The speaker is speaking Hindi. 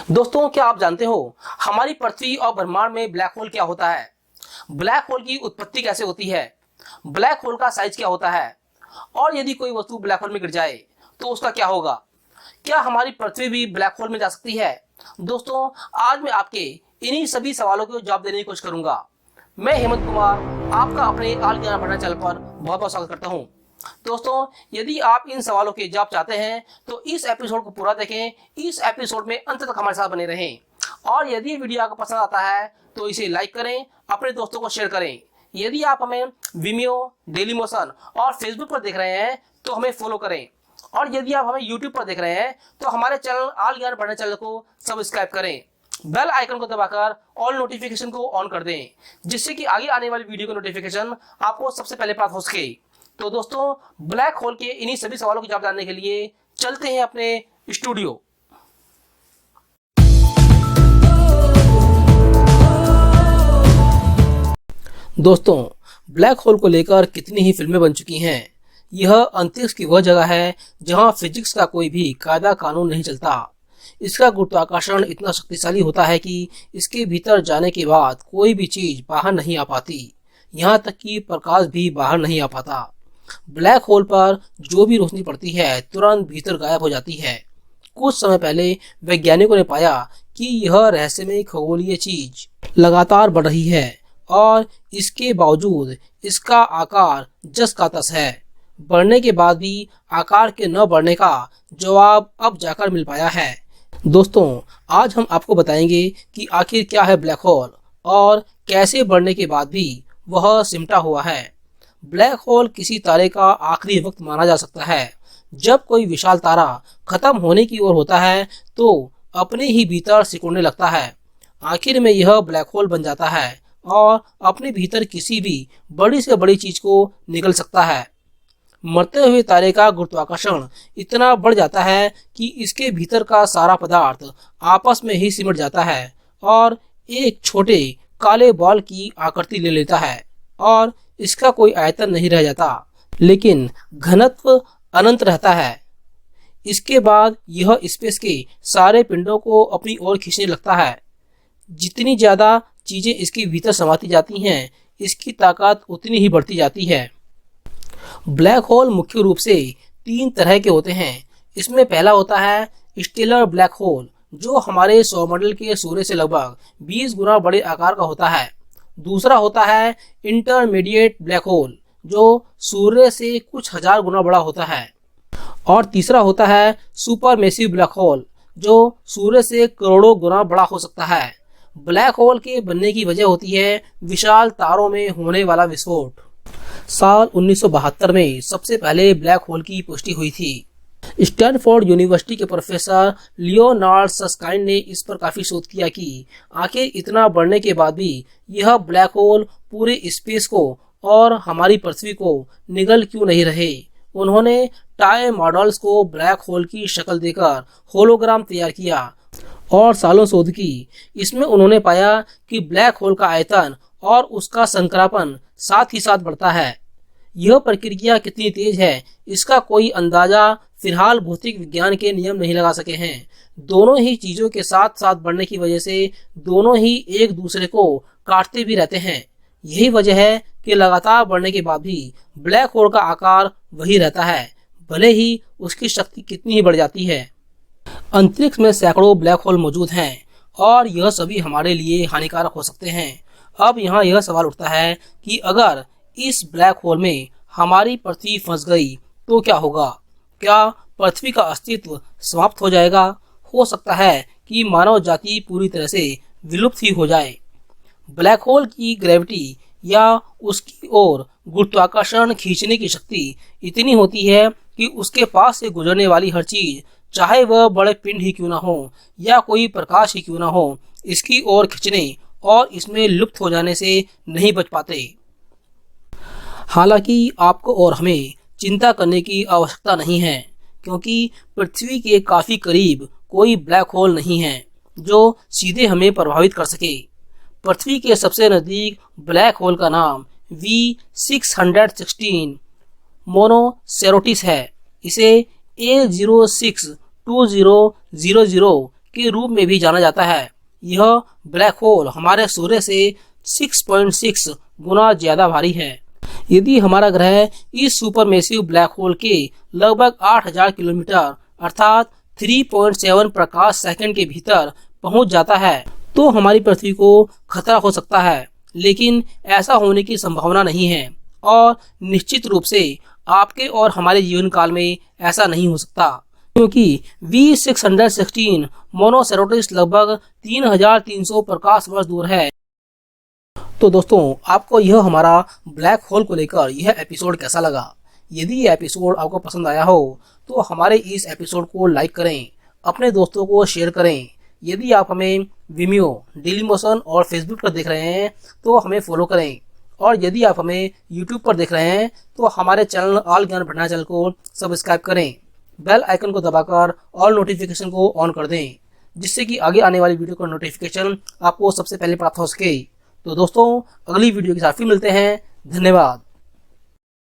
दोस्तों, क्या आप जानते हो हमारी पृथ्वी और ब्रह्मांड में ब्लैक होल क्या होता है? ब्लैक होल की उत्पत्ति कैसे होती है? ब्लैक होल का साइज क्या होता है? और यदि कोई वस्तु ब्लैक होल में गिर जाए तो उसका क्या होगा? क्या हमारी पृथ्वी भी ब्लैक होल में जा सकती है? दोस्तों, आज मैं आपके इन्हीं सभी सवालों के जवाब देने की कोशिश करूंगा। मैं हेमंत कुमार आपका अपने आल ज्ञान भंडार चैनल पर बहुत बहुत स्वागत करता हूं। दोस्तों, यदि आप इन सवालों के जवाब चाहते हैं तो इस एपिसोड को पूरा देखें। इस एपिसोड में अंत तक हमारे साथ बने रहें। और यदि वीडियो आपको पसंद आता है तो इसे लाइक करें, अपने दोस्तों को शेयर करें। यदि आप हमें विमियो, डेली मोशन और फेसबुक पर देख रहे हैं तो हमें फॉलो करें। और यदि आप हमें यूट्यूब पर देख रहे हैं तो हमारे चैनल आल ज्ञान भंडार चैनल को सब्सक्राइब करें। बेल आइकन को दबाकर ऑल नोटिफिकेशन को ऑन कर दें, जिससे कि आगे आने वाली वीडियो का नोटिफिकेशन आपको सबसे पहले प्राप्त हो सके। तो दोस्तों, ब्लैक होल के इन्हीं सभी सवालों के जवाब जानने के लिए चलते हैं अपने स्टूडियो। दोस्तों, ब्लैक होल को लेकर कितनी ही फिल्में बन चुकी हैं। यह अंतरिक्ष की वह जगह है जहां फिजिक्स का कोई भी कायदा कानून नहीं चलता। इसका गुरुत्वाकर्षण इतना शक्तिशाली होता है कि इसके भीतर जाने के बाद कोई भी चीज बाहर नहीं आ पाती। यहाँ तक कि प्रकाश भी बाहर नहीं आ पाता। ब्लैक होल पर जो भी रोशनी पड़ती है तुरंत भीतर गायब हो जाती है। कुछ समय पहले वैज्ञानिकों ने पाया कि यह रहस्यमय खगोलीय चीज लगातार बढ़ रही है और इसके बावजूद इसका आकार जस का तस है। बढ़ने के बाद भी आकार के न बढ़ने का जवाब अब जाकर मिल पाया है। दोस्तों, आज हम आपको बताएंगे कि आखिर क्या है ब्लैक होल और कैसे बढ़ने के बाद भी वह सिमटा हुआ है। ब्लैक होल किसी तारे का आखिरी वक्त माना जा सकता है। जब कोई विशाल तारा खत्म होने की ओर होता है तो अपने ही भीतर सिकुड़ने लगता है। आखिर में यह ब्लैक होल बन जाता है और अपने भीतर किसी भी बड़ी से बड़ी चीज को निगल सकता है। मरते हुए तारे का गुरुत्वाकर्षण इतना बढ़ जाता है कि इसके भीतर का सारा पदार्थ आपस में ही सिमट जाता है और एक छोटे काले बॉल की आकृति ले लेता है और इसका कोई आयतन नहीं रह जाता, लेकिन घनत्व अनंत रहता है। इसके बाद यह स्पेस के सारे पिंडों को अपनी ओर खींचने लगता है। जितनी ज्यादा चीजें इसके भीतर समाती जाती हैं, इसकी ताकत उतनी ही बढ़ती जाती है। ब्लैक होल मुख्य रूप से तीन तरह के होते हैं। इसमें पहला होता है स्टेलर ब्लैक होल, जो हमारे सौरमंडल के सूर्य से लगभग 20 गुना बड़े आकार का होता है। दूसरा होता है इंटरमीडिएट ब्लैक होल, जो सूर्य से कुछ हजार गुना बड़ा होता है। और तीसरा होता है सुपरमेसिव ब्लैक होल, जो सूर्य से करोड़ों गुना बड़ा हो सकता है। ब्लैक होल के बनने की वजह होती है विशाल तारों में होने वाला विस्फोट। साल 1972 में सबसे पहले ब्लैक होल की पुष्टि हुई थी। स्टैनफोर्ड यूनिवर्सिटी के प्रोफेसर लियोनार्ड सस्काइन ने इस पर काफी शोध किया कि आखिर इतना बढ़ने के बाद भी यह ब्लैक होल पूरे स्पेस को और हमारी पृथ्वी को निगल क्यों नहीं रहे। उन्होंने टाई मॉडल्स को ब्लैक होल की शक्ल देकर होलोग्राम तैयार किया और सालों शोध की। इसमें उन्होंने पाया कि ब्लैक होल का आयतन और उसका संकरापन साथ ही साथ बढ़ता है। यह प्रक्रिया कितनी तेज है इसका कोई अंदाजा फिलहाल भौतिक विज्ञान के नियम नहीं लगा सके हैं। दोनों ही चीजों के साथ साथ बढ़ने की वजह से दोनों ही एक दूसरे को काटते भी रहते हैं। यही वजह है कि लगातार बढ़ने के बाद भी ब्लैक होल का आकार वही रहता है, भले ही उसकी शक्ति कितनी ही बढ़ जाती है। अंतरिक्ष में सैकड़ों ब्लैक होल मौजूद हैं और यह सभी हमारे लिए हानिकारक हो सकते हैं। अब यहाँ यह सवाल उठता है कि अगर इस ब्लैक होल में हमारी पृथ्वी फंस गई तो क्या होगा? क्या पृथ्वी का अस्तित्व समाप्त हो जाएगा? हो सकता है कि मानव जाति पूरी तरह से विलुप्त ही हो जाए। ब्लैक होल की ग्रेविटी या उसकी ओर गुरुत्वाकर्षण खींचने की शक्ति इतनी होती है कि उसके पास से गुजरने वाली हर चीज, चाहे वह बड़े पिंड ही क्यों ना हो या कोई प्रकाश ही क्यों ना हो, इसकी ओर खींचने और इसमें लुप्त हो जाने से नहीं बच पाते। हालांकि आपको और हमें चिंता करने की आवश्यकता नहीं है, क्योंकि पृथ्वी के काफी करीब कोई ब्लैक होल नहीं है जो सीधे हमें प्रभावित कर सके। पृथ्वी के सबसे नजदीक ब्लैक होल का नाम V616 मोनोसेरोटिस है। इसे A062000 के रूप में भी जाना जाता है। यह ब्लैक होल हमारे सूर्य से 6.6 गुना ज्यादा भारी है। यदि हमारा ग्रह इस सुपरमेसिव ब्लैक होल के लगभग 8000 किलोमीटर अर्थात 3.7 प्रकाश सेकंड के भीतर पहुंच जाता है तो हमारी पृथ्वी को खतरा हो सकता है, लेकिन ऐसा होने की संभावना नहीं है और निश्चित रूप से आपके और हमारे जीवन काल में ऐसा नहीं हो सकता, क्योंकि V616 मोनोसेरोटिस लगभग 3300 प्रकाश वर्ष दूर है। तो दोस्तों, आपको यह हमारा ब्लैक होल को लेकर यह एपिसोड कैसा लगा? यदि ये एपिसोड आपको पसंद आया हो तो हमारे इस एपिसोड को लाइक करें, अपने दोस्तों को शेयर करें। यदि आप हमें विमियो, डेलीमोशन और फेसबुक पर देख रहे हैं तो हमें फॉलो करें, और यदि आप हमें यूट्यूब पर देख रहे हैं तो हमारे चैनल ऑल ज्ञान भंडार चैनल को सब्सक्राइब करें। बेल आइकन को दबाकर ऑल नोटिफिकेशन को ऑन कर दें, जिससे कि आगे आने वाली वीडियो का नोटिफिकेशन आपको सबसे पहले प्राप्त हो सके। तो दोस्तों, अगली वीडियो के साथ फिर मिलते हैं। धन्यवाद।